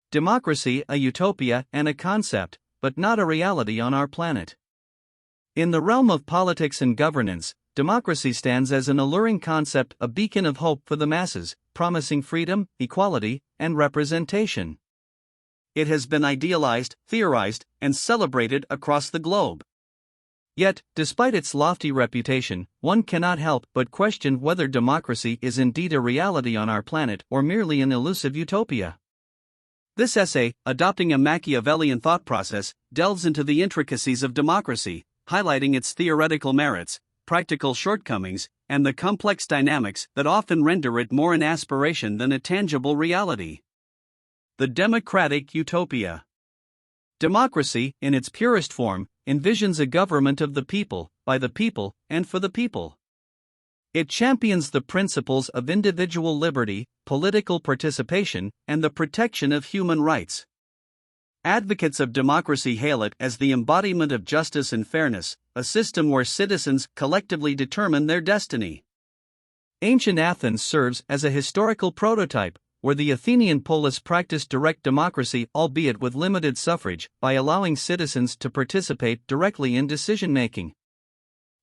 Democracy, a utopia and a concept, but not a reality on our planet. In the realm of politics and governance, democracy stands as an alluring concept, a beacon of hope for the masses, promising freedom, equality, and representation. It has been idealized, theorized, and celebrated across the globe. Yet, despite its lofty reputation, one cannot help but question whether democracy is indeed a reality on our planet or merely an elusive utopia. This essay, adopting a Machiavellian thought process, delves into the intricacies of democracy, highlighting its theoretical merits, practical shortcomings, and the complex dynamics that often render it more an aspiration than a tangible reality. The Democratic Utopia. Democracy, in its purest form, envisions a government of the people, by the people, and for the people. It champions the principles of individual liberty, political participation, and the protection of human rights. Advocates of democracy hail it as the embodiment of justice and fairness, a system where citizens collectively determine their destiny. Ancient Athens serves as a historical prototype, where the Athenian polis practiced direct democracy, albeit with limited suffrage, by allowing citizens to participate directly in decision-making.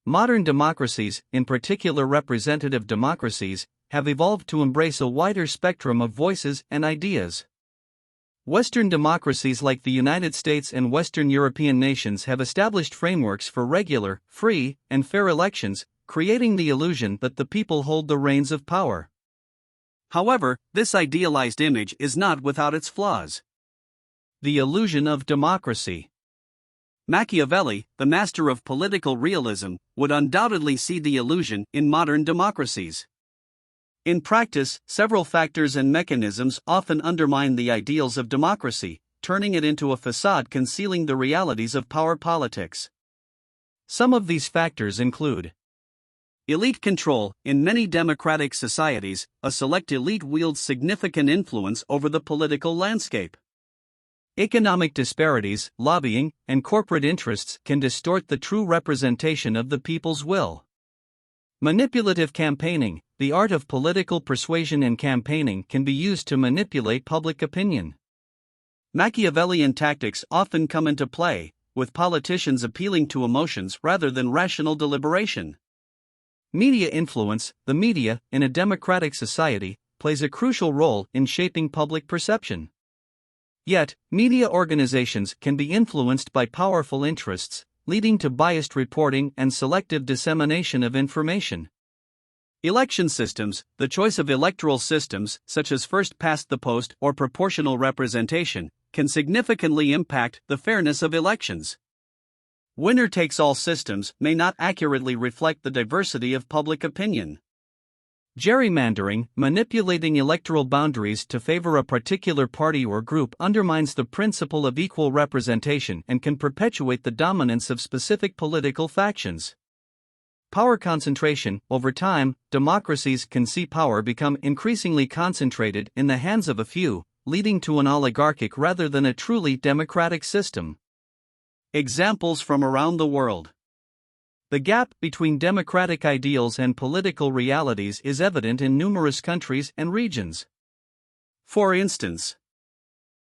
Modern democracies, in particular representative democracies, have evolved to embrace a wider spectrum of voices and ideas. Western democracies like the United States and Western European nations have established frameworks for regular, free, and fair elections, creating the illusion that the people hold the reins of power. However, this idealized image is not without its flaws. The illusion of democracy. Machiavelli, the master of political realism, would undoubtedly see the illusion in modern democracies. In practice, several factors and mechanisms often undermine the ideals of democracy, turning it into a facade concealing the realities of power politics. Some of these factors include elite control. In many democratic societies, a select elite wields significant influence over the political landscape. Economic disparities, lobbying, and corporate interests can distort the true representation of the people's will. Manipulative campaigning. The art of political persuasion and campaigning can be used to manipulate public opinion. Machiavellian tactics often come into play, with politicians appealing to emotions rather than rational deliberation. Media influence. The media, in a democratic society, plays a crucial role in shaping public perception. Yet, media organizations can be influenced by powerful interests, leading to biased reporting and selective dissemination of information. Election systems. The choice of electoral systems, such as first past the post or proportional representation, can significantly impact the fairness of elections. Winner-takes-all systems may not accurately reflect the diversity of public opinion. Gerrymandering. Manipulating electoral boundaries to favor a particular party or group undermines the principle of equal representation and can perpetuate the dominance of specific political factions. Power concentration. Over time, democracies can see power become increasingly concentrated in the hands of a few, leading to an oligarchic rather than a truly democratic system. Examples from around the world. The gap between democratic ideals and political realities is evident in numerous countries and regions. For instance,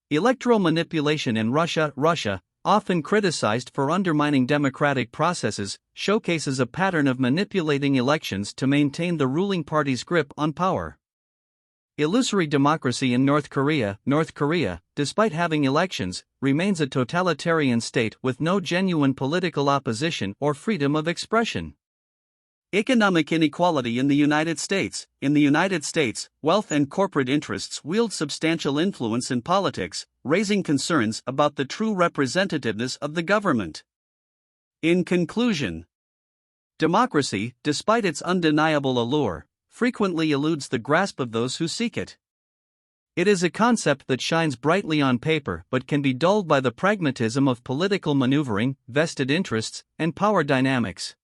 electoral manipulation in Russia, often criticized for undermining democratic processes, showcases a pattern of manipulating elections to maintain the ruling party's grip on power. Illusory democracy in North Korea, despite having elections, remains a totalitarian state with no genuine political opposition or freedom of expression. Economic inequality in the United States. In the United States, wealth and corporate interests wield substantial influence in politics, raising concerns about the true representativeness of the government. In conclusion, democracy, despite its undeniable allure, frequently eludes the grasp of those who seek it. It is a concept that shines brightly on paper but can be dulled by the pragmatism of political maneuvering, vested interests, and power dynamics.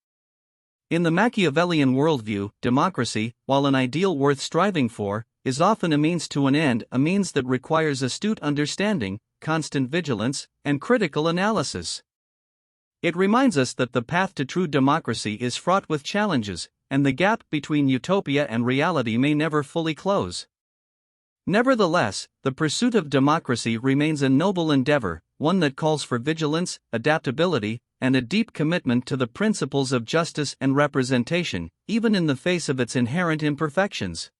In the Machiavellian worldview, democracy, while an ideal worth striving for, is often a means to an end, a means that requires astute understanding, constant vigilance, and critical analysis. It reminds us that the path to true democracy is fraught with challenges, and the gap between utopia and reality may never fully close. Nevertheless, the pursuit of democracy remains a noble endeavor, one that calls for vigilance, adaptability, and a deep commitment to the principles of justice and representation, even in the face of its inherent imperfections.